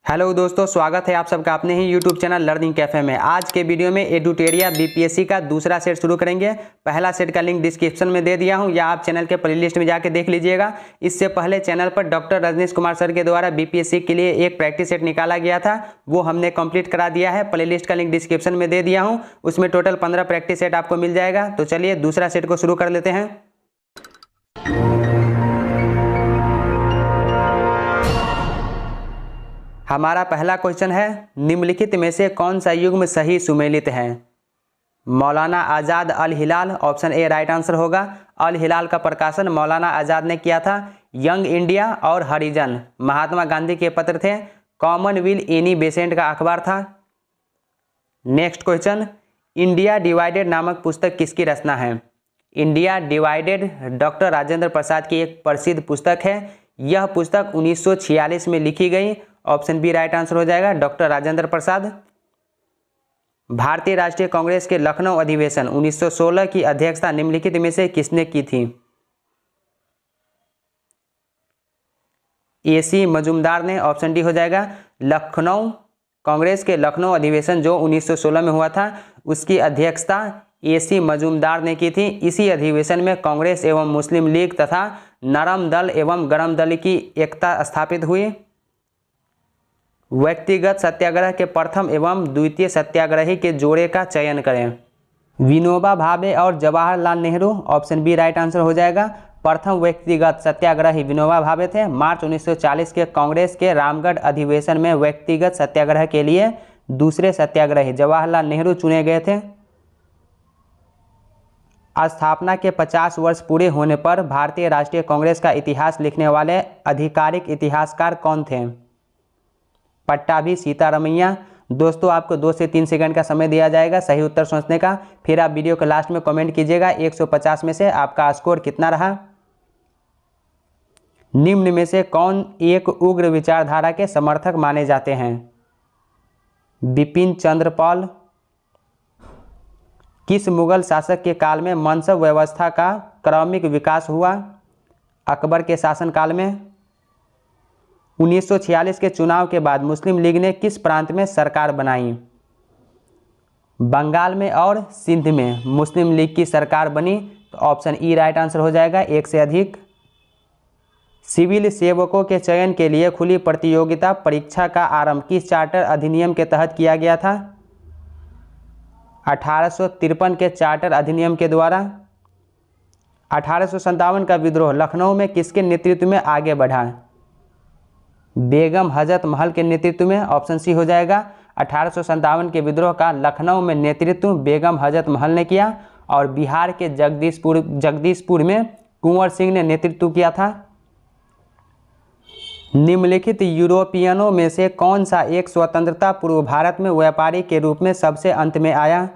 Hello दोस्तों, स्वागत है आप सबका अपने ही यूट्यूब चैनल लर्निंग कैफे में। आज के वीडियो में एडुटेरिया बीपीएससी का दूसरा सेट शुरू करेंगे। पहला सेट का लिंक डिस्क्रिप्शन में दे दिया हूं या आप चैनल के प्लेलिस्ट में जाके देख लीजिएगा। इससे पहले चैनल पर डॉक्टर रजनीश कुमार सर के द्वारा बीपीएससी के लिए एक प्रैक्टिस सेट निकाला गया था, वो हमने कंप्लीट करा दिया है। प्लेलिस्ट का लिंक डिस्क्रिप्शन में दे दिया हूँ, उसमें टोटल 15 प्रैक्टिस सेट आपको मिल जाएगा। तो चलिए दूसरा सेट को शुरू कर लेते हैं। हमारा पहला क्वेश्चन है, निम्नलिखित में से कौन सा युग्म सही सुमेलित है? मौलाना आज़ाद अल हिलाल, ऑप्शन ए राइट आंसर होगा। अल हिलाल का प्रकाशन मौलाना आज़ाद ने किया था। यंग इंडिया और हरिजन महात्मा गांधी के पत्र थे। कॉमनवेल्थ एनी बेसेंट का अखबार था। नेक्स्ट क्वेश्चन, इंडिया डिवाइडेड नामक पुस्तक किसकी रचना है? India divided doctor Rajendra Prasad की एक प्रसिद्ध पुस्तक है। यह पुस्तक 1946 में लिखी गई। ऑप्शन बी राइट आंसर हो जाएगा, डॉक्टर राजेंद्र प्रसाद। भारतीय राष्ट्रीय कांग्रेस के लखनऊ अधिवेशन 1916 की अध्यक्षता निम्नलिखित में से किसने की थी? एसी मजूमदार ने। ऑप्शन डी हो जाएगा। लखनऊ कांग्रेस के लखनऊ अधिवेशन जो 1916 में हुआ था, उसकी अध्यक्षता एसी मजूमदार ने की थी। इसी अधिवेशन में कांग्रेस एवं मुस्लिम लीग तथा नरम दल एवं गरम दल की एकता स्थापित हुई। व्यक्तिगत सत्याग्रह के प्रथम एवं द्वितीय सत्याग्रही के जोड़े का चयन करें। विनोबा भावे और Jawaharlal Nehru. Option B right answer हो जाएगा। प्रथम व्यक्तिगत सत्याग्रही विनोबा भावे थे। मार्च 1940 के कांग्रेस के रामगढ़ अधिवेशन में व्यक्तिगत सत्याग्रह के लिए दूसरे सत्याग्रही जवाहरलाल नेहरू चुने गए थे। स्थापना के 50 वर्ष पूरे होने पर भारतीय राष्ट्रीय कांग्रेस का इतिहास लिखने वाले आधिकारिक इतिहासकार कौन थे? पट्टाभी सीतारमैया। दोस्तों, आपको 2 से 3 सेकंड का समय दिया जाएगा सही उत्तर सोचने का। फिर आप वीडियो के लास्ट में कमेंट कीजिएगा 150 में से आपका स्कोर कितना रहा। निम्न में से कौन एक उग्र विचारधारा के समर्थक माने जाते हैं? बिपिन चंद्र पाल। किस मुगल शासक के काल में मनसब व्यवस्था का क्रमिक विकास हुआ? अकबर के शासनकाल में। 1946 के चुनाव के बाद मुस्लिम लीग ने किस प्रांत में सरकार बनाई? बंगाल में और सिंध में मुस्लिम लीग की सरकार बनी। तो ऑप्शन ई राइट आंसर हो जाएगा, एक से अधिक। सिविल सेवकों के चयन के लिए खुली प्रतियोगिता परीक्षा का आरंभ किस चार्टर अधिनियम के तहत किया गया था? 1853 के चार्टर अधिनियम के द्वारा। 1857 का विद्रोह लखनऊ में किसके नेतृत्व में आगे बढ़ा? बेगम हजरत महल के नेतृत्व में। ऑप्शन सी हो जाएगा। 1857 के विद्रोह का लखनऊ में नेतृत्व बेगम हजरत महल ने किया और बिहार के जगदीशपुर में कुंवर सिंह ने नेतृत्व किया था। निम्नलिखित यूरोपियनों में से कौन सा एक स्वतंत्रता पूर्व भारत में व्यापारी के रूप में सबसे अंत में आया?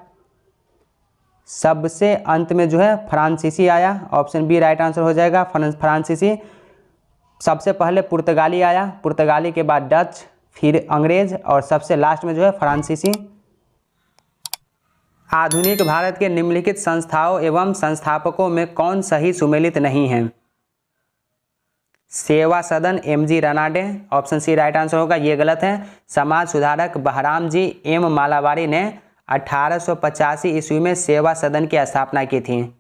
सबसे अंत में जो है फ्रांसीसी आया। ऑप्शन बी राइट आंसर हो जाएगा, फ्रांसीसी। सबसे पहले पुर्तगाली आया, पुर्तगाली के बाद डच, फिर अंग्रेज और सबसे लास्ट में जो है फ्रांसीसी। आधुनिक भारत के निम्नलिखित संस्थाओं एवं संस्थापकों में कौन सही सुमेलित नहीं है? Seva Sadan MG Ranade. Option C right answer होगा, ये गलत है। समाज सुधारक बहराम जी एम मालावारी ने 1885 ईस्वी में सेवा सदन की स्थापना की थी।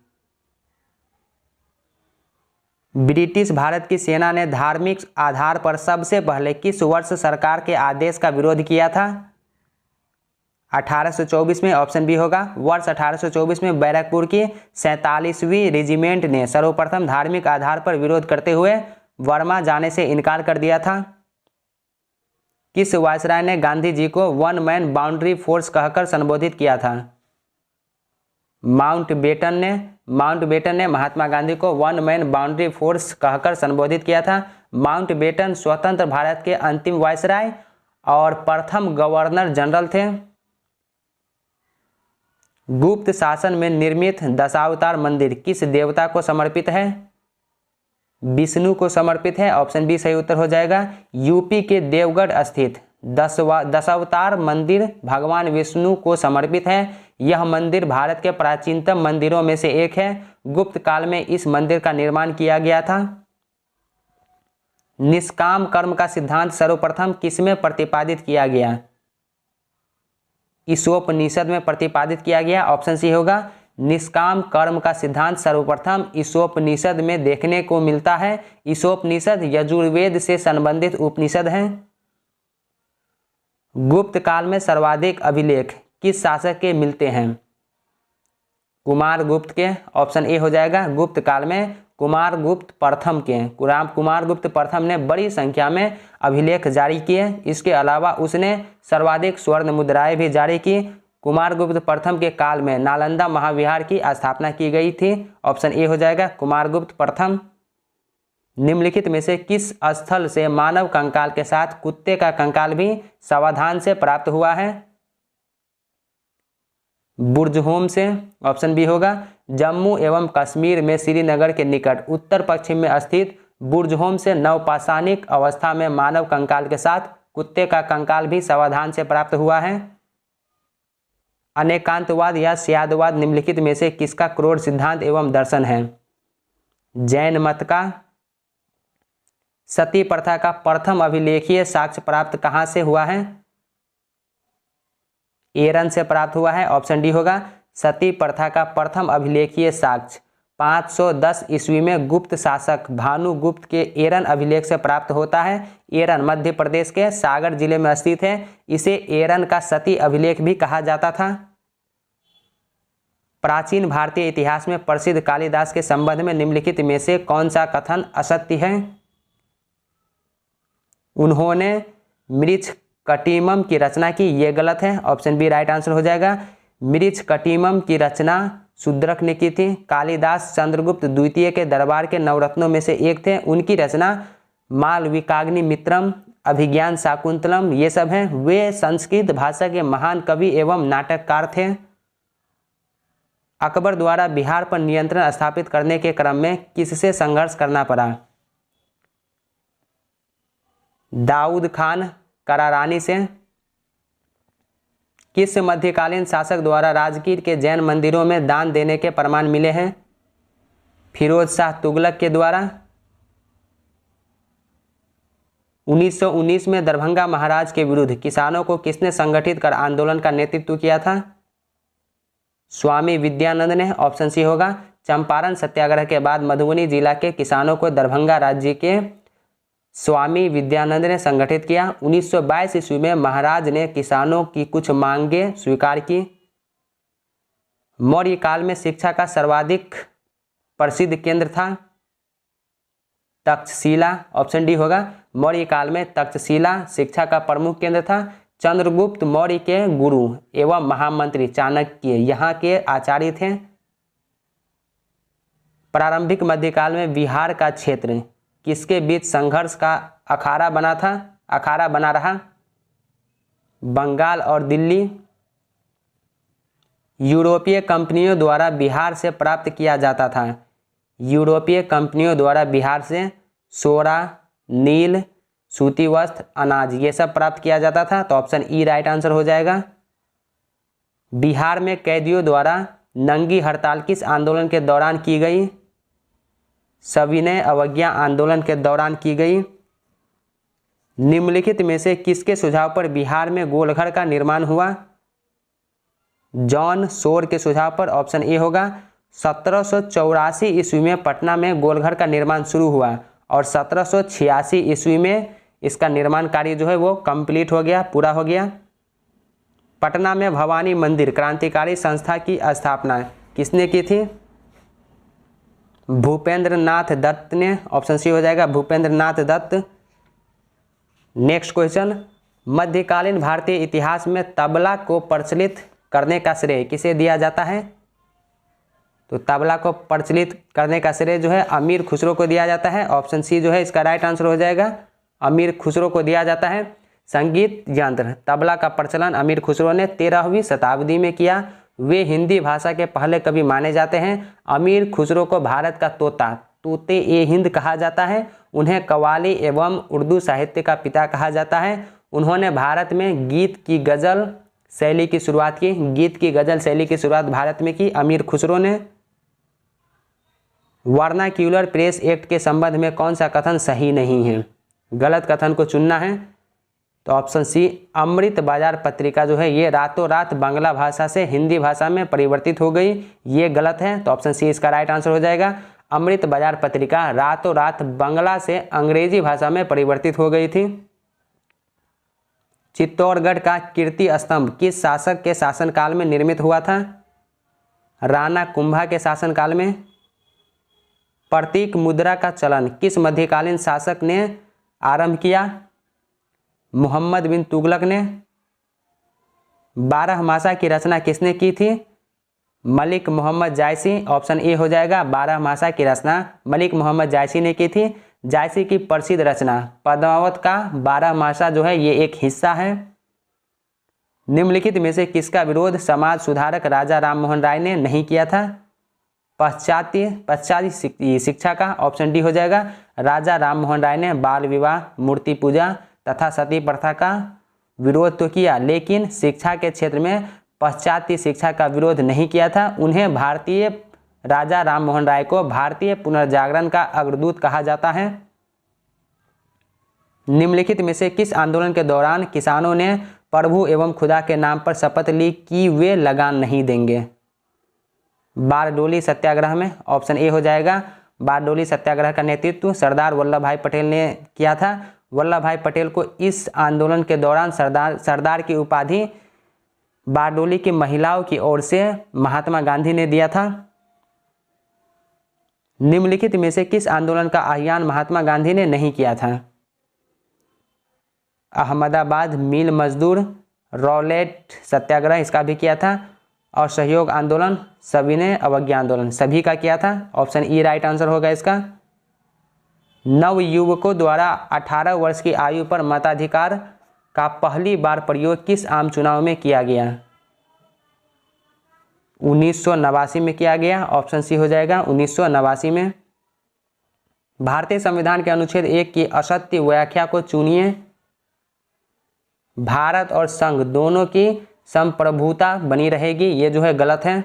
ब्रिटिश भारत की सेना ने धार्मिक आधार पर सबसे पहले किस वर्ष सरकार के आदेश का विरोध किया था? 1824 में। ऑप्शन बी होगा। वर्ष 1824 में बैरकपुर की 47वीं रेजिमेंट ने सर्वप्रथम धार्मिक आधार पर विरोध करते हुए वर्मा जाने से इनकार कर दिया था। किस वायसराय ने गांधी जी को वन मैन बाउंड्री फोर्स कहकर संबोधित किया था? माउंटबेटन ने महात्मा गांधी को वन मैन बाउंड्री फोर्स कहकर संबोधित किया था। माउंटबेटन स्वतंत्र भारत के अंतिम वायसराय और प्रथम गवर्नर जनरल थे। गुप्त शासन में निर्मित दशावतार मंदिर किस देवता को समर्पित है? विष्णु को समर्पित है। ऑप्शन बी सही उत्तर हो जाएगा। यूपी के देवगढ़ स्थित दशावतार मंदिर भगवान विष्णु को समर्पित है। यह मंदिर भारत के प्राचीनतम मंदिरों में से एक है। गुप्त काल में इस मंदिर का निर्माण किया गया था। निष्काम कर्म का सिद्धांत सर्वप्रथम किसमें प्रतिपादित किया गया? ईशोपनिषद में प्रतिपादित किया गया। ऑप्शन सी होगा। निष्काम कर्म का सिद्धांत सर्वप्रथम ईशोपनिषद में देखने को मिलता है। ईशोपनिषद यजुर्वेद से संबंधित उपनिषद है। गुप्त काल में सर्वाधिक अभिलेख किस शासक के मिलते हैं? कुमारगुप्त के। ऑप्शन ए हो जाएगा। गुप्त काल में कुमारगुप्त प्रथम के। कुमारगुप्त प्रथम ने बड़ी संख्या में अभिलेख जारी किए। इसके अलावा उसने सर्वाधिक स्वर्ण मुद्राएं भी जारी की। कुमारगुप्त प्रथम के काल में नालंदा महाविहार की स्थापना की गई थी। ऑप्शन ए हो जाएगा। कुमारगुप्त प्रथम। निम्नलिखित में से किस स्थल से मानव कंकाल के साथ कुत्ते का कंकाल भी सावधान से प्राप्त हुआ है? बुर्जहोम से। ऑप्शन बी होगा। जम्मू एवं कश्मीर में श्रीनगर के निकट उत्तर पश्चिम में स्थित बुर्जहोम से नवपाषाणिक अवस्था में मानव कंकाल के साथ कुत्ते का कंकाल भी सावधान से प्राप्त हुआ है। अनेकांतवाद या स्यादवाद निम्नलिखित में से किसका क्रोध सिद्धांत एवं दर्शन है? जैन मत का। सती प्रथा का प्रथम अभिलेखीय साक्ष्य प्राप्त कहां से हुआ है? एरन से प्राप्त हुआ है। ऑप्शन डी होगा। सती प्रथा का प्रथम अभिलेखीय साक्ष्य 510 ईस्वी में गुप्त शासक भानुगुप्त के एरन अभिलेख से प्राप्त होता है। एरन मध्य प्रदेश के सागर जिले में स्थित है। इसे एरन का सती अभिलेख भी कहा जाता था। प्राचीन भारतीय इतिहास में प्रसिद्ध कालिदास के संबंध में निम्नलिखित में से कौन सा कथन असत्य है? उन्होंने मृच्छ कटिमम की रचना की, ये गलत है। ऑप्शन बी राइट आंसर हो जाएगा। मृच्छ कटिमम की रचना शूद्रक ने की थी। कालिदास चंद्रगुप्त द्वितीय के दरबार के नवरत्नों में से एक थे। उनकी रचना मालविकाग्नि मित्रम, अभिज्ञान शाकुंतलम ये सब हैं। वे संस्कृत भाषा के महान कवि एवं नाटककार थे। अकबर द्वारा बिहार पर नियंत्रण स्थापित करने के क्रम में किससे संघर्ष करना पड़ा? दाऊद खान करारानी से। किस मध्यकालीन शासक द्वारा राजगीर के जैन मंदिरों में दान देने के प्रमाण मिले हैं? फिरोज शाह तुगलक के द्वारा। 1919 में दरभंगा महाराज के विरुद्ध किसानों को किसने संगठित कर आंदोलन का नेतृत्व किया था? स्वामी विद्यानंद ने। ऑप्शन सी होगा। चंपारण सत्याग्रह के बाद मधुबनी जिला के किसानों को दरभंगा राज्य के स्वामी विद्यानंद ने संगठित किया। 1922 ईस्वी में महाराज ने किसानों की कुछ मांगें स्वीकार की। मौर्य काल में शिक्षा का सर्वाधिक प्रसिद्ध केंद्र था तक्षशिला। ऑप्शन डी होगा। मौर्य काल में तक्षशिला शिक्षा का प्रमुख केंद्र था। चंद्रगुप्त मौर्य के गुरु एवं महामंत्री चाणक्य यहाँ के आचार्य थे। प्रारंभिक मध्यकाल में बिहार का क्षेत्र किसके बीच संघर्ष का अखाड़ा बना रहा? बंगाल और दिल्ली। यूरोपीय कंपनियों द्वारा बिहार से प्राप्त किया जाता था। यूरोपीय कंपनियों द्वारा बिहार से सोरा, नील, सूती वस्त्र, अनाज ये सब प्राप्त किया जाता था। तो ऑप्शन ई राइट आंसर हो जाएगा। बिहार में कैदियों द्वारा नंगी हड़ताल किस आंदोलन के दौरान की गई? सविनय अवज्ञा आंदोलन के दौरान की गई। निम्नलिखित में से किसके सुझाव पर बिहार में गोलघर का निर्माण हुआ? जॉन शोर के सुझाव पर। ऑप्शन ए होगा। 1784 ईस्वी में पटना में गोलघर का निर्माण शुरू हुआ और 1786 ईस्वी में इसका निर्माण कार्य जो है वो कंप्लीट हो गया, पूरा हो गया। पटना में भवानी मंदिर क्रांतिकारी संस्था की स्थापना किसने की थी? भूपेंद्र नाथ दत्त ने। ऑप्शन सी हो जाएगा। भूपेंद्र नाथ दत्त। नेक्स्ट क्वेश्चन, मध्यकालीन भारतीय इतिहास में तबला को प्रचलित करने का श्रेय किसे दिया जाता है? तो तबला को प्रचलित करने का श्रेय जो है अमीर खुसरो को दिया जाता है। ऑप्शन सी जो है इसका राइट आंसर हो जाएगा। अमीर खुसरो को दिया जाता है। संगीत यंत्र तबला का प्रचलन अमीर खुसरो ने 13वीं शताब्दी में किया। वे हिंदी भाषा के पहले कवि माने जाते हैं। अमीर खुसरो को भारत का तोते ए हिंद कहा जाता है। उन्हें कव्वाली एवं उर्दू साहित्य का पिता कहा जाता है। उन्होंने भारत में गीत की गज़ल शैली की शुरुआत की। गीत की गज़ल शैली की शुरुआत भारत में की अमीर खुसरो ने। वर्नाक्यूलर प्रेस एक्ट के संबंध में कौन सा कथन सही नहीं है? गलत कथन को चुनना है। तो ऑप्शन सी अमृत बाजार पत्रिका जो है ये रातों रात बांग्ला भाषा से हिंदी भाषा में परिवर्तित हो गई, ये गलत है। तो ऑप्शन सी इसका राइट आंसर हो जाएगा। अमृत बाजार पत्रिका रातों रात बांग्ला से अंग्रेजी भाषा में परिवर्तित हो गई थी। चित्तौड़गढ़ का कीर्ति स्तंभ किस शासक के शासनकाल में निर्मित हुआ था? राणा कुंभा के शासनकाल में। प्रतीक मुद्रा का चलन किस मध्यकालीन शासक ने आरंभ किया? मोहम्मद बिन तुगलक ने। 12मासा की रचना किसने की थी? मलिक मोहम्मद जायसी। ऑप्शन ए हो जाएगा। 12मासा की रचना मलिक मोहम्मद जायसी ने की थी। जायसी की प्रसिद्ध रचना पद्मावत का 12मासा जो है ये एक हिस्सा है। निम्नलिखित में से किसका विरोध समाज सुधारक राजा राममोहन राय ने नहीं किया था? पाश्चात्य शिक्षा का। ऑप्शन डी हो जाएगा। राजा राममोहन राय ने बाल विवाह, मूर्ति पूजा तथा सती प्रथा का विरोध तो किया, लेकिन शिक्षा के क्षेत्र में पाश्चात्य शिक्षा का विरोध नहीं किया था। उन्हें राजा राममोहन राय को भारतीय पुनर्जागरण का अग्रदूत कहा जाता है। निम्नलिखित में से किस आंदोलन के दौरान किसानों ने प्रभु एवं खुदा के नाम पर शपथ ली कि वे लगान नहीं देंगे? बारडोली सत्याग्रह में। ऑप्शन ए हो जाएगा। बारडोली सत्याग्रह का नेतृत्व सरदार वल्लभ भाई पटेल ने किया था। वल्लभ भाई पटेल को इस आंदोलन के दौरान सरदार की उपाधि बारडोली की महिलाओं की ओर से महात्मा गांधी ने दिया था। निम्नलिखित में से किस आंदोलन का आह्वान महात्मा गांधी ने नहीं किया था? अहमदाबाद मिल मजदूर, रॉलेट सत्याग्रह इसका भी किया था, और सहयोग आंदोलन, सविनय अवज्ञा आंदोलन सभी का किया था। ऑप्शन ई राइट आंसर होगा इसका। नवयुवकों द्वारा 18 वर्ष की आयु पर मताधिकार का पहली बार प्रयोग किस आम चुनाव में किया गया? 1989 में किया गया। ऑप्शन सी हो जाएगा 1989 में। भारतीय संविधान के अनुच्छेद 1 की असत्य व्याख्या को चुनिए। भारत और संघ दोनों की संप्रभुता बनी रहेगी, ये जो है गलत है।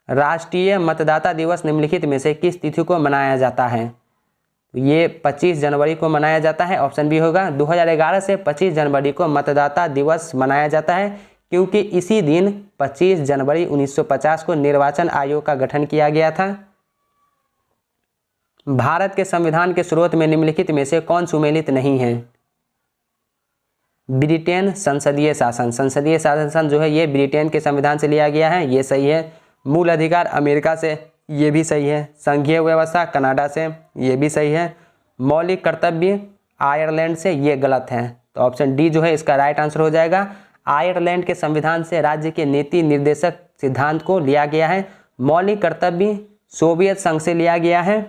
राष्ट्रीय मतदाता दिवस निम्नलिखित में से किस तिथि को मनाया जाता है? ये 25 जनवरी को मनाया जाता है। ऑप्शन बी होगा। 2011 से 25 जनवरी को मतदाता दिवस मनाया जाता है, क्योंकि इसी दिन 25 जनवरी 1950 को निर्वाचन आयोग का गठन किया गया था। भारत के संविधान के स्रोत में निम्नलिखित में से कौन सुमेलित नहीं है? ब्रिटेन संसदीय शासन। संसदीय शासन जो है ये ब्रिटेन के संविधान से लिया गया है, ये सही है। मूल अधिकार अमेरिका से, ये भी सही है। संघीय व्यवस्था कनाडा से, ये भी सही है। मौलिक कर्तव्य आयरलैंड से, ये गलत है। तो ऑप्शन डी जो है इसका राइट आंसर हो जाएगा। आयरलैंड के संविधान से राज्य के नीति निर्देशक सिद्धांत को लिया गया है। मौलिक कर्तव्य सोवियत संघ से लिया गया है।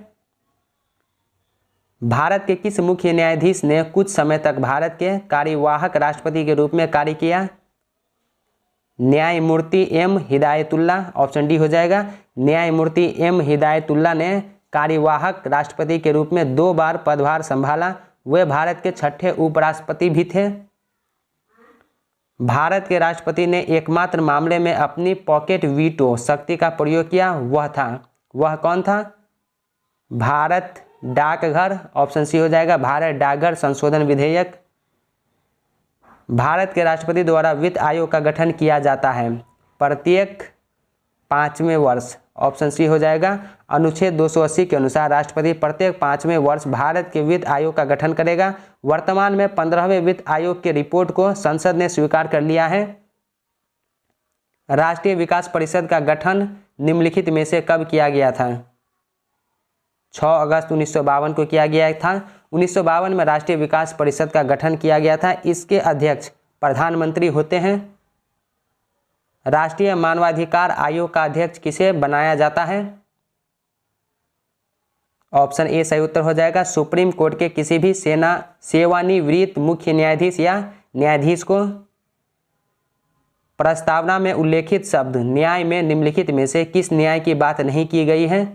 भारत के किस मुख्य न्यायाधीश ने कुछ समय तक भारत के कार्यवाहक राष्ट्रपति के रूप में कार्य किया? न्यायमूर्ति एम हिदायतुल्ला। ऑप्शन डी हो जाएगा। न्यायमूर्ति एम हिदायतुल्ला ने कार्यवाहक राष्ट्रपति के रूप में 2 बार पदभार संभाला। वे भारत के 6ठे उपराष्ट्रपति भी थे। भारत के राष्ट्रपति ने एकमात्र मामले में अपनी पॉकेट वीटो शक्ति का प्रयोग किया, वह कौन था? भारत डाकघर। ऑप्शन सी हो जाएगा। भारत डाकघर संशोधन विधेयक। भारत के राष्ट्रपति द्वारा वित्त आयोग का गठन किया जाता है प्रत्येक 5वें वर्ष। ऑप्शन सी हो जाएगा। अनुच्छेद 280 के अनुसार राष्ट्रपति प्रत्येक 5वें वर्ष भारत के वित्त आयोग का गठन करेगा। वर्तमान में 15वें वित्त आयोग की रिपोर्ट को संसद ने स्वीकार कर लिया है। राष्ट्रीय विकास परिषद का गठन निम्नलिखित में से कब किया गया था? 6 अगस्त 1952 को किया गया था। 1952 में राष्ट्रीय विकास परिषद का गठन किया गया था। इसके अध्यक्ष प्रधानमंत्री होते हैं। राष्ट्रीय मानवाधिकार आयोग का अध्यक्ष किसे बनाया जाता है? ऑप्शन ए सही उत्तर हो जाएगा। सुप्रीम कोर्ट के किसी भी सेवानिवृत्त मुख्य न्यायाधीश या न्यायाधीश को। प्रस्तावना में उल्लेखित शब्द न्याय में निम्नलिखित में से किस न्याय की बात नहीं की गई है?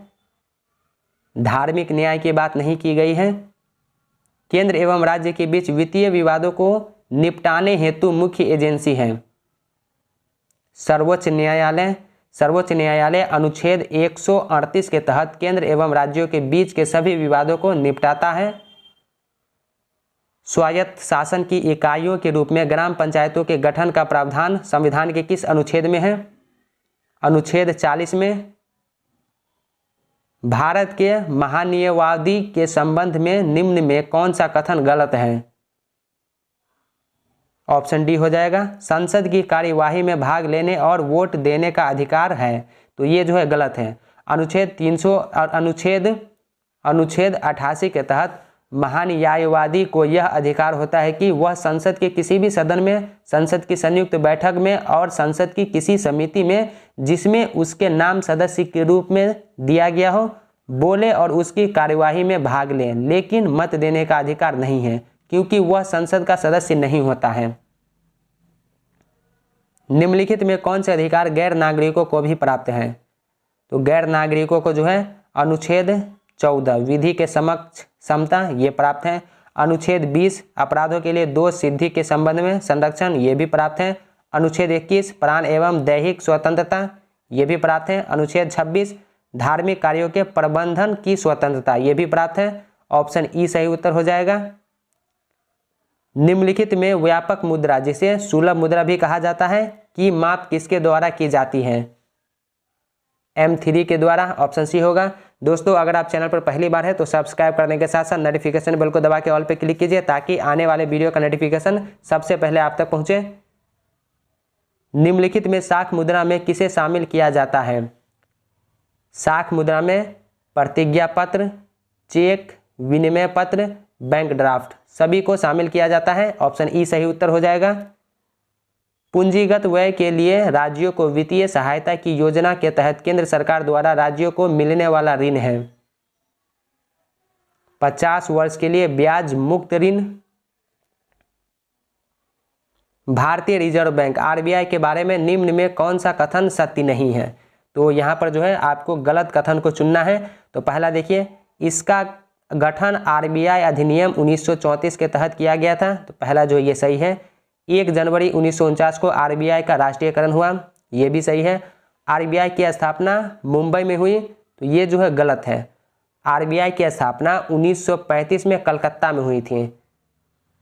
धार्मिक न्याय की बात नहीं की गई है। केंद्र एवं राज्य के बीच वित्तीय विवादों को निपटाने हेतु मुख्य एजेंसी है सर्वोच्च न्यायालय। सर्वोच्च न्यायालय अनुच्छेद 138 के तहत केंद्र एवं राज्यों के बीच के सभी विवादों को निपटाता है। स्वायत्त शासन की इकाइयों के रूप में ग्राम पंचायतों के गठन का प्रावधान संविधान के किस अनुच्छेद में है? अनुच्छेद 40 में। भारत के महान्यायवादी के संबंध में निम्न में कौन सा कथन गलत है? ऑप्शन डी हो जाएगा। संसद की कार्यवाही में भाग लेने और वोट देने का अधिकार है, तो ये जो है गलत है। अनुच्छेद 300 और अनुच्छेद 88 के तहत महान्यायवादी को यह अधिकार होता है कि वह संसद के किसी भी सदन में, संसद की संयुक्त बैठक में और संसद की किसी समिति में जिसमें उसके नाम सदस्य के रूप में दिया गया हो, बोले और उसकी कार्यवाही में भाग लें, लेकिन मत देने का अधिकार नहीं है, क्योंकि वह संसद का सदस्य नहीं होता है। निम्नलिखित में कौन से अधिकार गैर नागरिकों को भी प्राप्त हैं? तो गैर नागरिकों को जो है अनुच्छेद 14 विधि के समक्ष समता, ये प्राप्त है। अनुच्छेद 20 अपराधों के लिए दोष सिद्धि के संबंध में संरक्षण, ये भी प्राप्त है। अनुच्छेद 21 प्राण एवं दैहिक स्वतंत्रता, ये भी प्राप्त है। अनुच्छेद 26 धार्मिक कार्यों के प्रबंधन की स्वतंत्रता, ये भी प्राप्त है। ऑप्शन ई सही उत्तर हो जाएगा। निम्नलिखित में व्यापक मुद्रा, जिसे सुलभ मुद्रा भी कहा जाता है, की माप किसके द्वारा की जाती है? M3 के द्वारा। ऑप्शन सी होगा। दोस्तों, अगर आप चैनल पर पहली बार है तो सब्सक्राइब करने के साथ साथ नोटिफिकेशन बेल को दबा के ऑल पे क्लिक कीजिए, ताकि आने वाले वीडियो का नोटिफिकेशन सबसे पहले आप तक पहुंचे। निम्नलिखित में साख मुद्रा में किसे शामिल किया जाता है? साख मुद्रा में प्रतिज्ञा पत्र, चेक, विनिमय पत्र, बैंक ड्राफ्ट, सभी को शामिल किया जाता है। ऑप्शन ई सही उत्तर हो जाएगा। पूंजीगत व्यय के लिए राज्यों को वित्तीय सहायता की योजना के तहत केंद्र सरकार द्वारा राज्यों को मिलने वाला ऋण है 50 वर्ष के लिए ब्याज मुक्त ऋण। भारतीय रिजर्व बैंक RBI के बारे में निम्न में कौन सा कथन सत्य नहीं है? तो यहाँ पर जो है आपको गलत कथन को चुनना है। तो पहला देखिए, इसका गठन RBI अधिनियम 1934 के तहत किया गया था, तो पहला जो ये सही है। 1 जनवरी 1949 को RBI का राष्ट्रीयकरण हुआ, ये भी सही है। RBI की स्थापना मुंबई में हुई, तो ये जो है गलत है। RBI की स्थापना 1935 में कलकत्ता में हुई थी।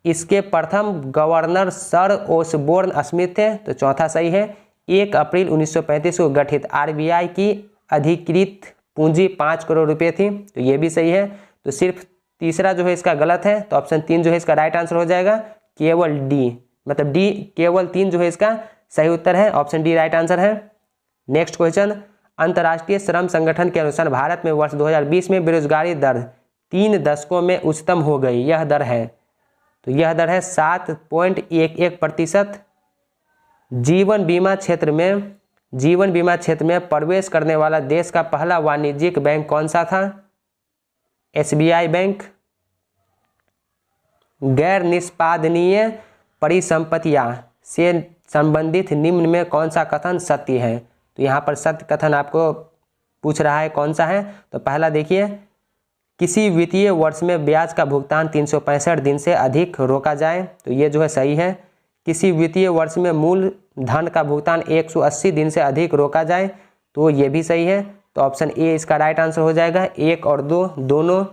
इसके प्रथम गवर्नर सर ओसबोर्न स्मिथ थे, तो चौथा सही है। 1 अप्रैल 1935 को गठित RBI की अधिकृत पूंजी 5 करोड़ रुपये थी, तो ये भी सही है। तो सिर्फ तीसरा जो है इसका गलत है, तो ऑप्शन 3 जो है इसका राइट आंसर हो जाएगा। केवल डी, मतलब डी केवल 3 जो है इसका सही उत्तर है। ऑप्शन डी राइट आंसर है। नेक्स्ट क्वेश्चन, अंतर्राष्ट्रीय श्रम संगठन के अनुसार भारत में वर्ष 2020 में बेरोजगारी दर 3 दशकों में उच्चतम हो गई, यह दर है, तो यह दर है 7.11%। जीवन बीमा क्षेत्र में प्रवेश करने वाला देश का पहला वाणिज्यिक बैंक कौन सा था? SBI bank. गैर निष्पादनीय परिसंपत्तियां से संबंधित निम्न में कौन सा कथन सत्य है? तो यहाँ पर सत्य कथन आपको पूछ रहा है कौन सा है। तो पहला देखिए, किसी वित्तीय वर्ष में ब्याज का भुगतान 365 दिन से अधिक रोका जाए, तो ये जो है सही है। किसी वित्तीय वर्ष में मूल धन का भुगतान 180 दिन से अधिक रोका जाए, तो ये भी सही है। तो ऑप्शन ए इसका राइट आंसर हो जाएगा, 1 और 2 दोनों।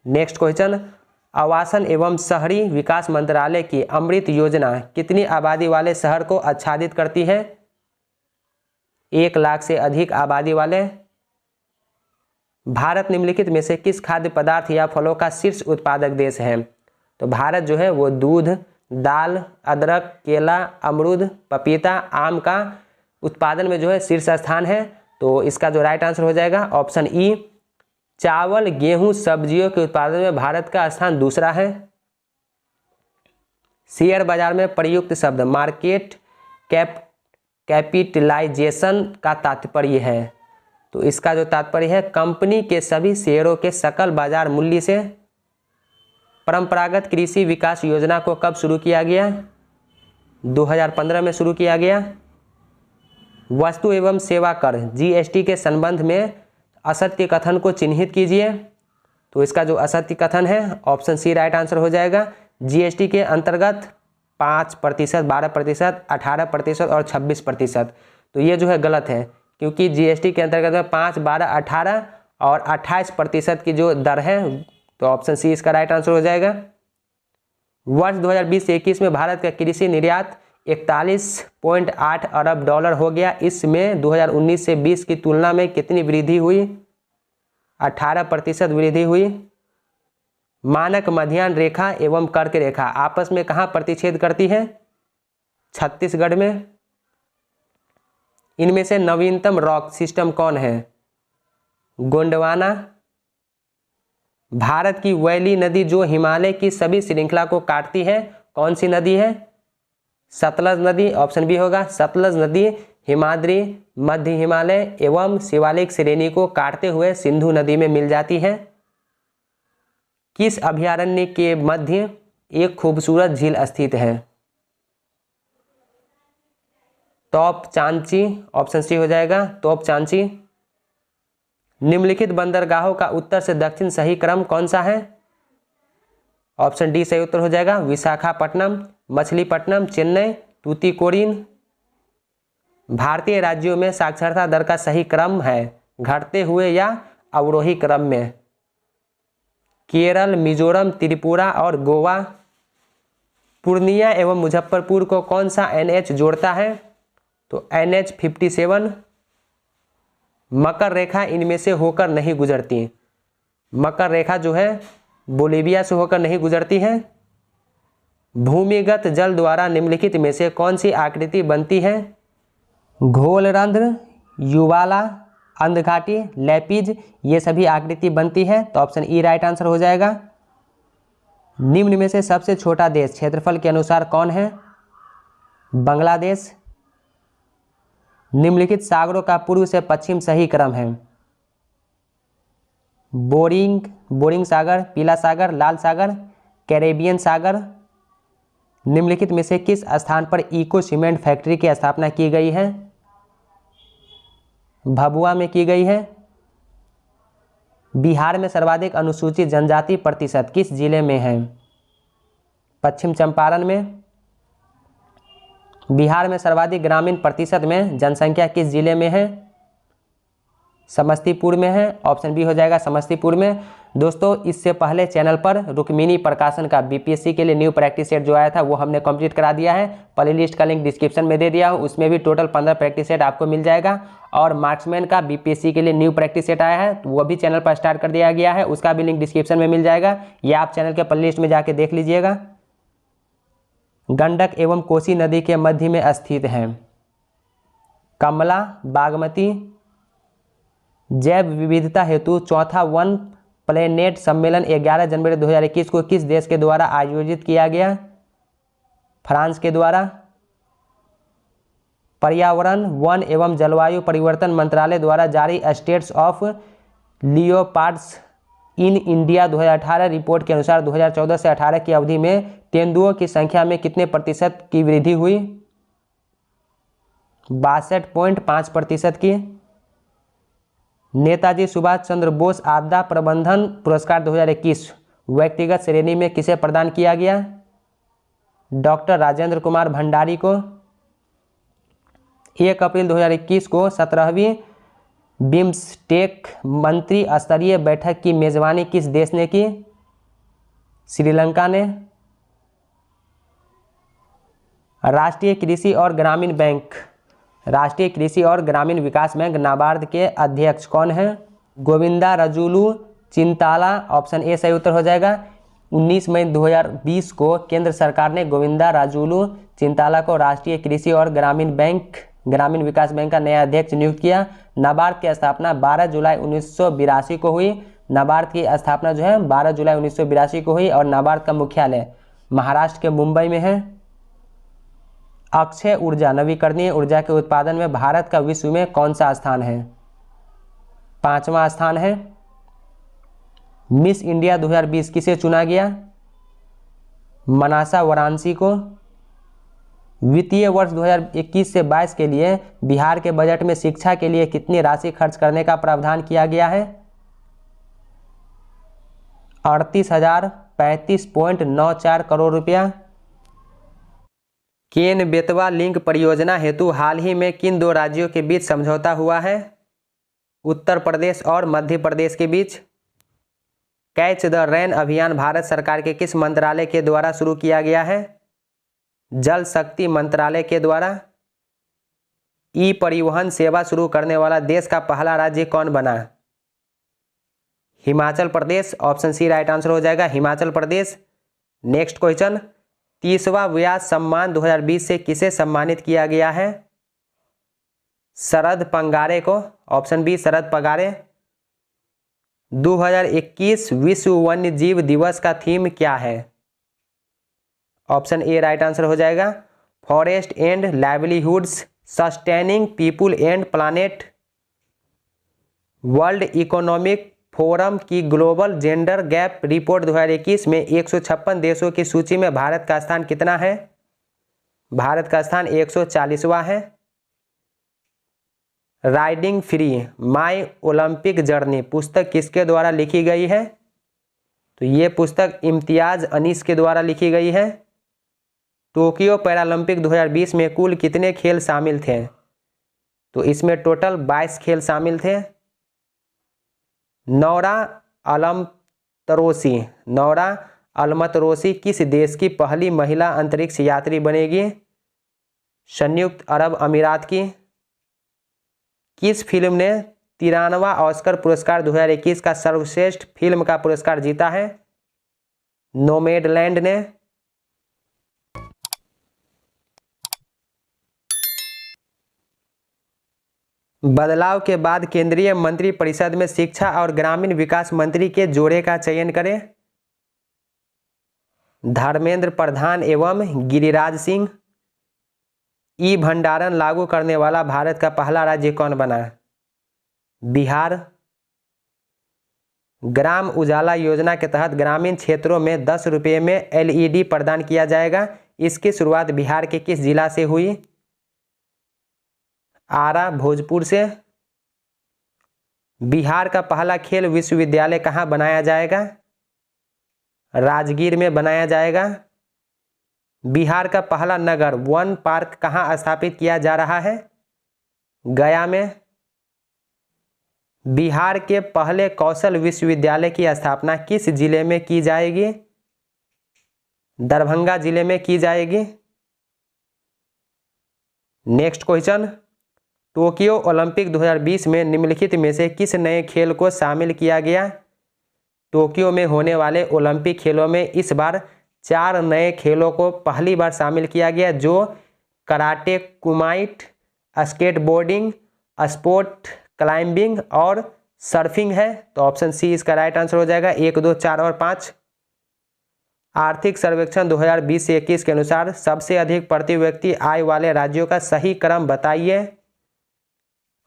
नेक्स्ट क्वेश्चन, आवासन एवं शहरी विकास मंत्रालय की अमृत योजना कितनी आबादी वाले शहर को आच्छादित करती है? 1 लाख से अधिक आबादी वाले। भारत निम्नलिखित में से किस खाद्य पदार्थ या फलों का शीर्ष उत्पादक देश है? तो भारत जो है वो दूध, दाल, अदरक, केला, अमरूद, पपीता, आम का उत्पादन में जो है शीर्ष स्थान है। तो इसका जो राइट आंसर हो जाएगा ऑप्शन ई। चावल, गेहूं, सब्जियों के उत्पादन में भारत का स्थान दूसरा है। शेयर बाजार में प्रयुक्त शब्द मार्केट कैपिटलाइजेशन का तात्पर्य है, तो इसका जो तात्पर्य है कंपनी के सभी शेयरों के सकल बाजार मूल्य से। परंपरागत कृषि विकास योजना को कब शुरू किया गया? 2015 में शुरू किया गया। वस्तु एवं सेवा कर GST के संबंध में असत्य कथन को चिन्हित कीजिए। तो इसका जो असत्य कथन है ऑप्शन सी राइट आंसर हो जाएगा। GST के अंतर्गत 5%, 12%, 18% और 26%, तो ये जो है गलत है, क्योंकि GST के अंतर्गत में 5, 12, 18 और 28% की जो दर है, तो ऑप्शन सी इसका राइट आंसर हो जाएगा। वर्ष 2020 से 21 में भारत का कृषि निर्यात 41.8 अरब डॉलर हो गया। इसमें 2019 से 20 की तुलना में कितनी वृद्धि हुई? 18% वृद्धि हुई। मानक मध्याह्न रेखा एवं कर्क रेखा आपस में कहाँ प्रतिच्छेद करती है? छत्तीसगढ़ में। इनमें से नवीनतम रॉक सिस्टम कौन है? गोंडवाना। भारत की वैली नदी जो हिमालय की सभी श्रृंखला को काटती है, कौन सी नदी है? सतलज नदी। ऑप्शन बी होगा। सतलज नदी हिमाद्री, मध्य हिमालय एवं शिवालिक श्रेणी को काटते हुए सिंधु नदी में मिल जाती है। किस अभयारण्य के मध्य एक खूबसूरत झील स्थित है? तोप चांची। ऑप्शन सी हो जाएगा, तोप चांची। निम्नलिखित बंदरगाहों का उत्तर से दक्षिण सही क्रम कौन सा है? ऑप्शन डी सही उत्तर हो जाएगा। विशाखापट्टनम, मछलीपट्टनम, चेन्नई, तूतीकोरिन। भारतीय राज्यों में साक्षरता दर का सही क्रम है घटते हुए या अवरोही क्रम में? केरल, मिजोरम, त्रिपुरा और गोवा। पूर्णिया एवं मुजफ्फरपुर को कौन सा NH जोड़ता है? तो NH 57। मकर रेखा इनमें से होकर नहीं गुजरती। मकर रेखा जो है बोलीविया से होकर नहीं गुजरती है। भूमिगत जल द्वारा निम्नलिखित में से कौन सी आकृति बनती है? घोलरंध्र, युवाला, अंधघाटी, लैपिज, ये सभी आकृति बनती है। तो ऑप्शन ई राइट आंसर हो जाएगा। निम्न में से सबसे छोटा देश क्षेत्रफल के अनुसार कौन है? बांग्लादेश। निम्नलिखित सागरों का पूर्व से पश्चिम सही क्रम है? बोरिंग सागर, पीला सागर, लाल सागर, कैरेबियन सागर। निम्नलिखित में से किस स्थान पर इको सीमेंट फैक्ट्री की स्थापना की गई है? भभुआ में की गई है। बिहार में सर्वाधिक अनुसूचित जनजाति प्रतिशत किस जिले में है? पश्चिम चंपारण में। बिहार में सर्वाधिक ग्रामीण प्रतिशत में जनसंख्या किस जिले में है? समस्तीपुर में है। ऑप्शन बी हो जाएगा, समस्तीपुर में। दोस्तों, इससे पहले चैनल पर रुक्मिणी प्रकाशन का बीपीएससी के लिए न्यू प्रैक्टिस सेट जो आया था वो हमने कंप्लीट करा दिया है। प्ले लिस्ट का लिंक डिस्क्रिप्शन में दे दिया हूँ। उसमें भी टोटल 15 प्रैक्टिस सेट आपको मिल जाएगा। और मार्क्समैन का बीपीएससी के लिए न्यू प्रैक्टिस सेट आया है, तो वो भी चैनल पर स्टार्ट कर दिया गया है। उसका भी लिंक डिस्क्रिप्शन में मिल जाएगा, या आप चैनल के प्ले लिस्ट में जाके देख लीजिएगा। गंडक एवं कोसी नदी के मध्य में स्थित है? कमला, बागमती। जैव विविधता हेतु चौथा वन प्लेनेट सम्मेलन 11 जनवरी 2021 को किस देश के द्वारा आयोजित किया गया? फ्रांस के द्वारा। पर्यावरण, वन एवं जलवायु परिवर्तन मंत्रालय द्वारा जारी states of leopards in India 2018 report के अनुसार 2014 से 18 की अवधि में तेंदुओं की संख्या में कितने प्रतिशत की वृद्धि हुई? 62.5% की। नेताजी सुभाष चंद्र बोस आपदा प्रबंधन पुरस्कार 2021 व्यक्तिगत श्रेणी में किसे प्रदान किया गया? डॉक्टर राजेंद्र कुमार भंडारी को। 1 अप्रैल 2021 को 17वीं बिम्स्टेक मंत्री स्तरीय बैठक की मेजबानी किस देश ने की? श्रीलंका ने। राष्ट्रीय कृषि और ग्रामीण बैंक, राष्ट्रीय कृषि और ग्रामीण विकास बैंक नाबार्ड के अध्यक्ष कौन हैं? गोविंदाराजुलु चिंताला। ऑप्शन ए सही उत्तर हो जाएगा। 19 मई 2020 को केंद्र सरकार ने गोविंदाराजुलु चिंताला को राष्ट्रीय कृषि और ग्रामीण विकास बैंक का नया अध्यक्ष नियुक्त किया। नाबार्ड की स्थापना 12 जुलाई 1982 को हुई। नाबार्ड की स्थापना जो है 12 जुलाई 1982 को हुई और नाबार्ड का मुख्यालय महाराष्ट्र के मुंबई में है। अक्षय ऊर्जा, नवीकरणीय ऊर्जा के उत्पादन में भारत का विश्व में कौन सा स्थान है? 5वां स्थान है। मिस इंडिया 2020 किसे चुना गया? मनासा वाराणसी को। वित्तीय वर्ष 2021 से 22 के लिए बिहार के बजट में शिक्षा के लिए कितनी राशि खर्च करने का प्रावधान किया गया है? 38,035.94 करोड़ रुपया। केन बेतवा लिंक परियोजना हेतु हाल ही में किन 2 राज्यों के बीच समझौता हुआ है? उत्तर प्रदेश और मध्य प्रदेश के बीच। कैच द रेन अभियान भारत सरकार के किस मंत्रालय के द्वारा शुरू किया गया है? जल शक्ति मंत्रालय के द्वारा। ई परिवहन सेवा शुरू करने वाला देश का पहला राज्य कौन बना? Himachal Pradesh. Option C right answer हो जाएगा, हिमाचल प्रदेश। नेक्स्ट क्वेश्चन, 30वां व्यास सम्मान 2020 से किसे सम्मानित किया गया है? शरद पंगारे को। ऑप्शन बी शरद पंगारे। 2021 विश्व वन्य जीव दिवस का थीम क्या है? ऑप्शन ए राइट आंसर हो जाएगा, forest and livelihoods sustaining people and planet. World economic forum की ग्लोबल जेंडर गैप रिपोर्ट 2021 में 156 देशों की सूची में भारत का स्थान कितना है? भारत का स्थान 140वां है। राइडिंग फ्री माई ओलंपिक जर्नी पुस्तक किसके द्वारा लिखी गई है? तो ये पुस्तक इम्तियाज अनीस के द्वारा लिखी गई है। टोक्यो पैरालंपिक 2020 में कुल कितने खेल शामिल थे? तो इसमें टोटल 22 खेल शामिल थे। नौरा अलमतरोसी किस देश की पहली महिला अंतरिक्ष यात्री बनेगी? संयुक्त अरब अमीरात की। किस फिल्म ने 93वां ऑस्कर पुरस्कार 2021 का सर्वश्रेष्ठ फिल्म का पुरस्कार जीता है? नोमैडलैंड ने। बदलाव के बाद केंद्रीय मंत्रिपरिषद में शिक्षा और ग्रामीण विकास मंत्री के जोड़े का चयन करें। धर्मेंद्र प्रधान एवं गिरिराज सिंह। ई भंडारण लागू करने वाला भारत का पहला राज्य कौन बना? बिहार। ग्राम उजाला योजना के तहत ग्रामीण क्षेत्रों में 10 रुपये में एलईडी प्रदान किया जाएगा। इसकी शुरुआत बिहार के किस जिला से हुई? आरा भोजपुर से। बिहार का पहला खेल विश्वविद्यालय कहाँ बनाया जाएगा? राजगीर में बनाया जाएगा। बिहार का पहला नगर वन पार्क कहाँ स्थापित किया जा रहा है? गया में। बिहार के पहले कौशल विश्वविद्यालय की स्थापना किस जिले में की जाएगी? दरभंगा जिले में की जाएगी। नेक्स्ट क्वेश्चन, टोक्यो ओलंपिक 2020 में निम्नलिखित में से किस नए खेल को शामिल किया गया? टोक्यो में होने वाले ओलंपिक खेलों में इस बार 4 नए खेलों को पहली बार शामिल किया गया, जो कराटे, कुमाइट, स्केटबोर्डिंग, स्पोर्ट क्लाइंबिंग और सर्फिंग है। तो ऑप्शन सी इसका राइट आंसर हो जाएगा, 1, 2, 4 और 5। आर्थिक सर्वेक्षण 2020 से 21 के अनुसार सबसे अधिक प्रति व्यक्ति आय वाले राज्यों का सही क्रम बताइए।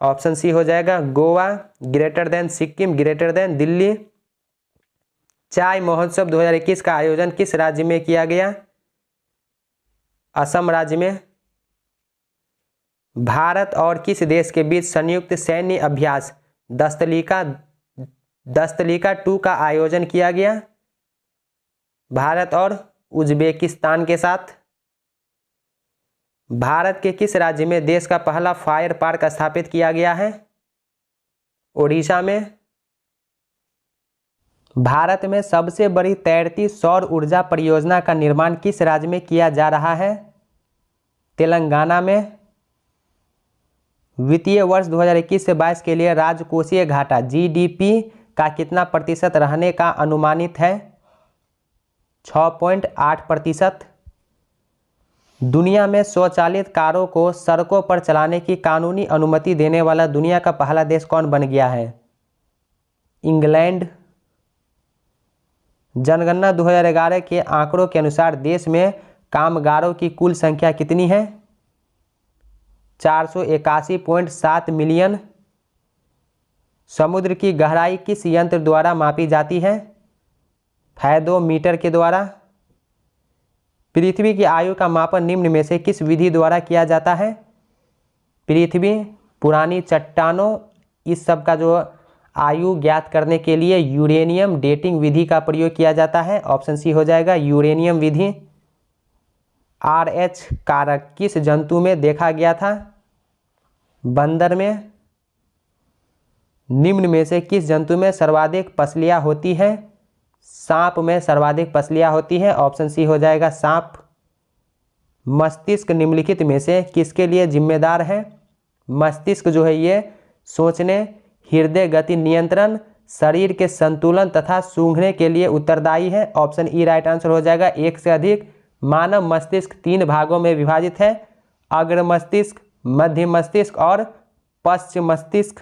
ऑप्शन सी हो जाएगा, Goa greater than Sikkim greater than Delhi. चाय महोत्सव 2021 का आयोजन किस राज्य में किया गया? असम राज्य में। भारत और किस देश के बीच संयुक्त सैन्य अभ्यास दस्तलिका 2 का आयोजन किया गया? भारत और उज्बेकिस्तान के साथ। भारत के किस राज्य में देश का पहला फायर पार्क स्थापित किया गया है? ओडिशा में। भारत में सबसे बड़ी तैरती सौर ऊर्जा परियोजना का निर्माण किस राज्य में किया जा रहा है? तेलंगाना में। वित्तीय वर्ष 2021 से 22 के लिए राजकोषीय घाटा जीडीपी का कितना प्रतिशत रहने का अनुमानित है? 6.8%। दुनिया में स्वचालित कारों को सड़कों पर चलाने की कानूनी अनुमति देने वाला दुनिया का पहला देश कौन बन गया है? इंग्लैंड। जनगणना 2011 के आंकड़ों के अनुसार देश में कामगारों की कुल संख्या कितनी है? 481.7 मिलियन। समुद्र की गहराई किस यंत्र द्वारा मापी जाती है? फैदोमीटर के द्वारा। पृथ्वी की आयु का मापन निम्न में से किस विधि द्वारा किया जाता है? पृथ्वी, पुरानी चट्टानों, इस सब का जो आयु ज्ञात करने के लिए यूरेनियम डेटिंग विधि का प्रयोग किया जाता है। ऑप्शन सी हो जाएगा, यूरेनियम विधि। RH कारक किस जंतु में देखा गया था? बंदर में। निम्न में से किस जंतु में सर्वाधिक पसलियां होती हैं? सांप में सर्वाधिक पसलियाँ होती हैं, ऑप्शन सी हो जाएगा सांप। मस्तिष्क निम्नलिखित में से किसके लिए जिम्मेदार है? मस्तिष्क जो है ये सोचने, हृदय गति नियंत्रण, शरीर के संतुलन तथा सूंघने के लिए उत्तरदायी है, ऑप्शन ई राइट आंसर हो जाएगा। एक से अधिक। मानव मस्तिष्क 3 भागों में विभाजित है, अग्र मस्तिष्क, मध्य मस्तिष्क और पश्च मस्तिष्क।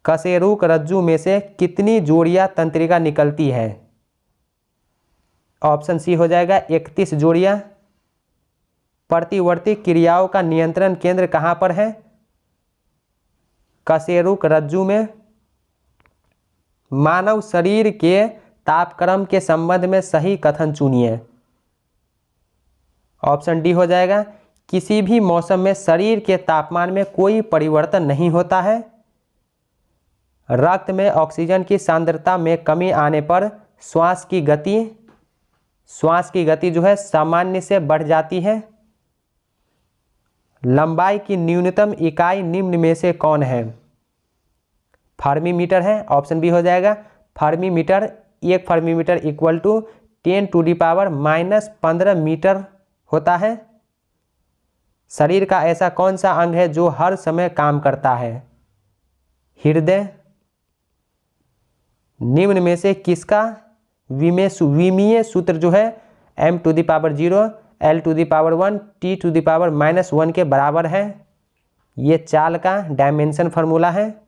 कशेरुक रज्जु में से कितनी जोड़ियां तंत्रिका निकलती है? ऑप्शन सी हो जाएगा 31 जोड़ियां। प्रतिवर्ती क्रियाओं का नियंत्रण केंद्र कहां पर है? कशेरुक रज्जु में। मानव शरीर के तापक्रम के संबंध में सही कथन चुनिए, ऑप्शन डी हो जाएगा। किसी भी मौसम में शरीर के तापमान में कोई परिवर्तन नहीं होता है। रक्त में ऑक्सीजन की सांद्रता में कमी आने पर श्वास की गति जो है सामान्य से बढ़ जाती है। लंबाई की न्यूनतम इकाई निम्न में से कौन है? फर्मीमीटर है, ऑप्शन बी हो जाएगा। Fermimetre, 1 fermimetre equal to 10⁻⁻15 metre होता है। शरीर का ऐसा कौन सा अंग है जो हर समय काम करता है? हृदय। निम्न में से किसका विमीय सूत्र जो है m⁻0 l⁻1 t⁻⁻1 के बराबर है? ये चाल का डायमेंशन फार्मूला है।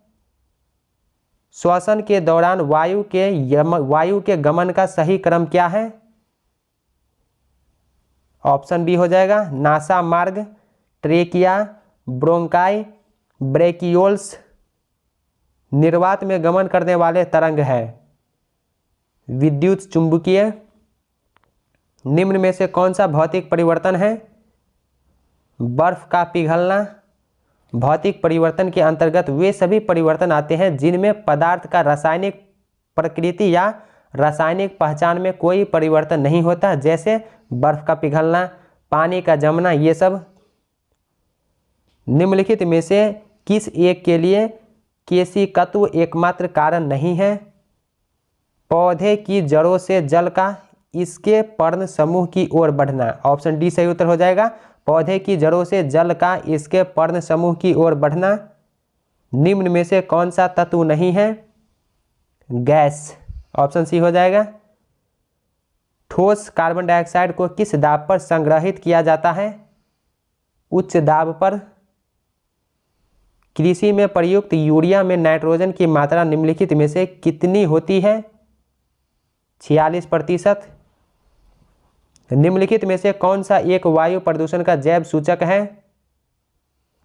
श्वसन के दौरान वायु के गमन का सही क्रम क्या है? ऑप्शन बी हो जाएगा। नासा मार्ग, ट्रेकिया, ब्रोंकाई, ब्रेकियोल्स। निर्वात में गमन करने वाले तरंग है विद्युत चुंबकीय। निम्न में से कौन सा भौतिक परिवर्तन है? बर्फ का पिघलना। भौतिक परिवर्तन के अंतर्गत वे सभी परिवर्तन आते हैं जिनमें पदार्थ का रासायनिक प्रकृति या रासायनिक पहचान में कोई परिवर्तन नहीं होता, जैसे बर्फ का पिघलना, पानी का जमना, ये सब। निम्नलिखित में से किस एक के लिए केशिकत्व एकमात्र कारण नहीं है? पौधे की जड़ों से जल का इसके पर्ण समूह की ओर बढ़ना, ऑप्शन डी सही उत्तर हो जाएगा। पौधे की जड़ों से जल का इसके पर्ण समूह की ओर बढ़ना। निम्न में से कौन सा तत्व नहीं है? गैस, ऑप्शन सी हो जाएगा। ठोस कार्बन डाइऑक्साइड को किस दाब पर संग्रहित किया जाता है? उच्च दाब पर। कृषि में प्रयुक्त यूरिया में नाइट्रोजन की मात्रा निम्नलिखित में से कितनी होती है? 46%। निम्नलिखित में से कौन सा एक वायु प्रदूषण का जैव सूचक है?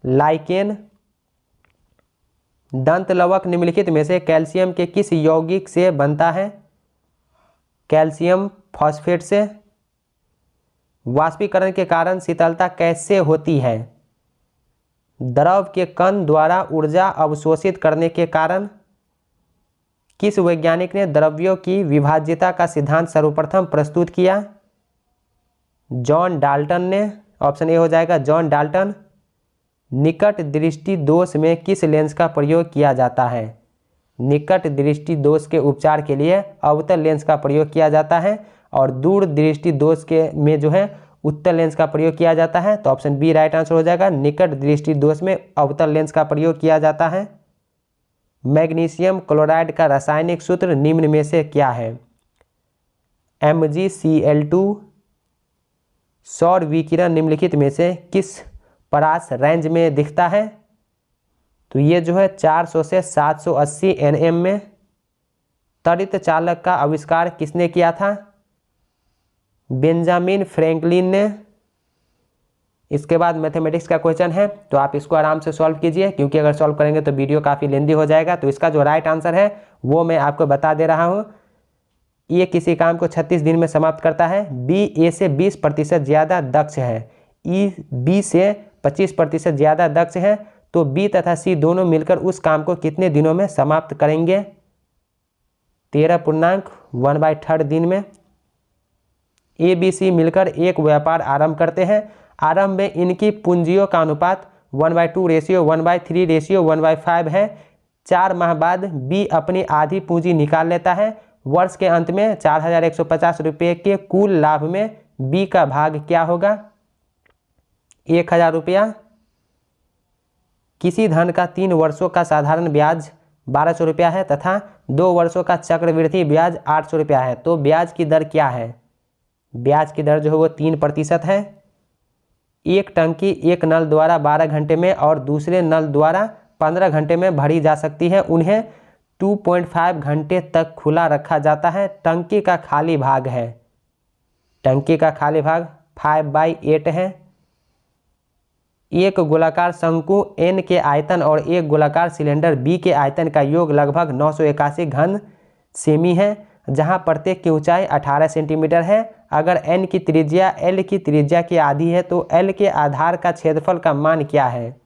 लाइकेन। दंत लवक निम्नलिखित में से कैल्शियम के किस यौगिक से बनता है? कैल्शियम फॉस्फेट से। वाष्पीकरण के कारण शीतलता कैसे होती है? द्रव के कण द्वारा ऊर्जा अवशोषित करने के कारण। किस वैज्ञानिक ने द्रव्यों की विभाज्यता का सिद्धांत सर्वप्रथम प्रस्तुत किया? जॉन डाल्टन ने, ऑप्शन ए हो जाएगा जॉन डाल्टन। निकट दृष्टि दोष में किस लेंस का प्रयोग किया जाता है? निकट दृष्टि दोष के उपचार के लिए अवतल लेंस का प्रयोग किया जाता है और दूर दृष्टि दोष के में जो है उत्तल लेंस का प्रयोग किया जाता है, तो ऑप्शन बी राइट आंसर हो जाएगा। निकट दृष्टि दोष में अवतल लेंस का प्रयोग किया जाता है। मैग्नीशियम क्लोराइड का रासायनिक सूत्र निम्न में से क्या है? MgCl2। सौर विकिरण निम्नलिखित में से किस परास रेंज में दिखता है? तो ये जो है 400 से 780 nm में। त्वरित चालक का आविष्कार किसने किया था? बेंजामिन फ्रैंकलिन ने। इसके बाद मैथमेटिक्स का क्वेश्चन है, तो आप इसको आराम से सॉल्व कीजिए, क्योंकि अगर सॉल्व करेंगे तो वीडियो काफ़ी लेंदी हो जाएगा। तो इसका जो राइट आंसर है वो मैं आपको बता दे रहा हूँ। ए किसी काम को 36 दिन में समाप्त करता है। बी ए से 20% ज़्यादा दक्ष है। ई बी से 25% ज़्यादा दक्ष है। तो बी तथा सी दोनों मिलकर उस काम को कितने दिनों में समाप्त करेंगे? 13.1/3 दिन में। ए बी सी मिलकर एक व्यापार आरंभ करते हैं। आरंभ में इनकी पूंजियों का अनुपात 1/2 रेशियो 1/3 रेशियो 1/5 है। 4 माह बाद बी अपनी आधी पूंजी निकाल लेता है। वर्ष के अंत में 4150 रुपये के कुल लाभ में बी का भाग क्या होगा? 1000 रुपया। किसी धन का 3 वर्षों का साधारण ब्याज 1200 रुपया है तथा 2 वर्षों का चक्रवृद्धि ब्याज 800 रुपया है, तो ब्याज की दर क्या है? ब्याज की दर जो है वो 3% है। एक टंकी एक नल द्वारा 12 घंटे में और दूसरे नल द्वारा 15 घंटे में भरी जा सकती है। उन्हें 2.5 घंटे तक खुला रखा जाता है। टंकी का खाली भाग है, टंकी का खाली भाग 5/8 है। एक गोलाकार शंकु N के आयतन और एक गोलाकार सिलेंडर B के आयतन का योग लगभग 981 घन सेमी है, जहां प्रत्येक की ऊंचाई 18 सेंटीमीटर है। अगर N की त्रिज्या L की त्रिज्या की आधी है तो L के आधार का क्षेत्रफल का मान क्या है?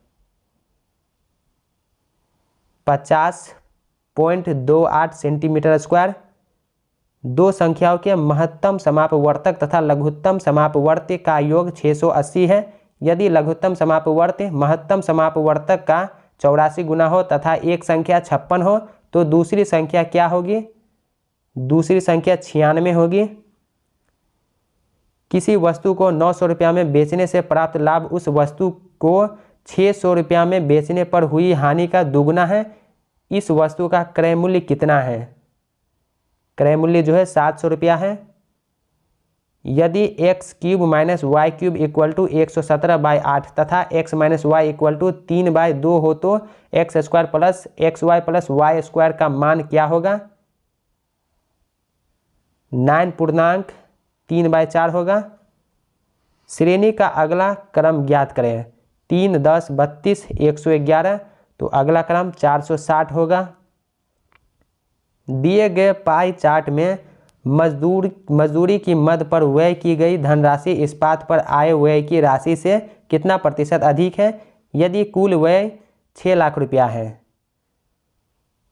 50.28 सेंटीमीटर स्क्वायर। दो संख्याओं के महत्तम समापवर्तक तथा लघुत्तम समापवर्ती का योग 680 है। यदि लघुत्तम समापवर्ती महत्तम समापवर्तक का 84 गुना हो तथा एक संख्या 56 हो तो दूसरी संख्या क्या होगी? दूसरी संख्या 96 होगी। किसी वस्तु को 900 रुपया में बेचने से प्राप्त लाभ उस वस्तु को 600 रुपया में बेचने पर हुई हानि का दुगुना है। इस वस्तु का क्रय मूल्य कितना है? क्रय मूल्य जो है 700 रुपया है। यदि x³ - y³ = 117/8 तथा x - y = 3/2 हो तो x² + xy + y² का मान क्या होगा? 9.3/4 होगा। श्रेणी का अगला क्रम ज्ञात करें। 3, 10, 32, 111, तो अगला क्रम 460 होगा। दिए गए पाई चार्ट में मजदूरी की मद पर व्यय की गई धनराशि इस्पात पर आय व्यय की राशि से कितना प्रतिशत अधिक है? यदि कुल व्यय 6 लाख रुपया है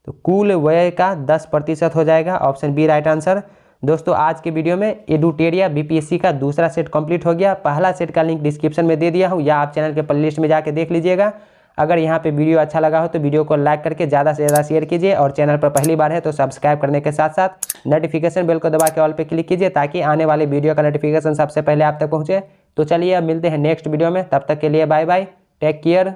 तो कुल व्यय का 10% हो जाएगा। Option B right answer. दोस्तों आज के वीडियो में एडुटेरिया बीपीएससी का दूसरा सेट कंप्लीट हो गया। पहला सेट का लिंक डिस्क्रिप्शन में दे दिया हूँ या आप चैनल के प्लेलिस्ट में जाके देख लीजिएगा। अगर यहाँ पे वीडियो अच्छा लगा हो तो वीडियो को लाइक करके ज़्यादा से ज़्यादा शेयर कीजिए और चैनल पर पहली बार है तो सब्सक्राइब करने के साथ साथ नोटिफिकेशन बेल को दबा के ऑल पे क्लिक कीजिए ताकि आने वाले वीडियो का नोटिफिकेशन सबसे पहले आप तक पहुँचे। तो चलिए अब मिलते हैं नेक्स्ट वीडियो में, तब तक के लिए बाय बाय, टेक केयर।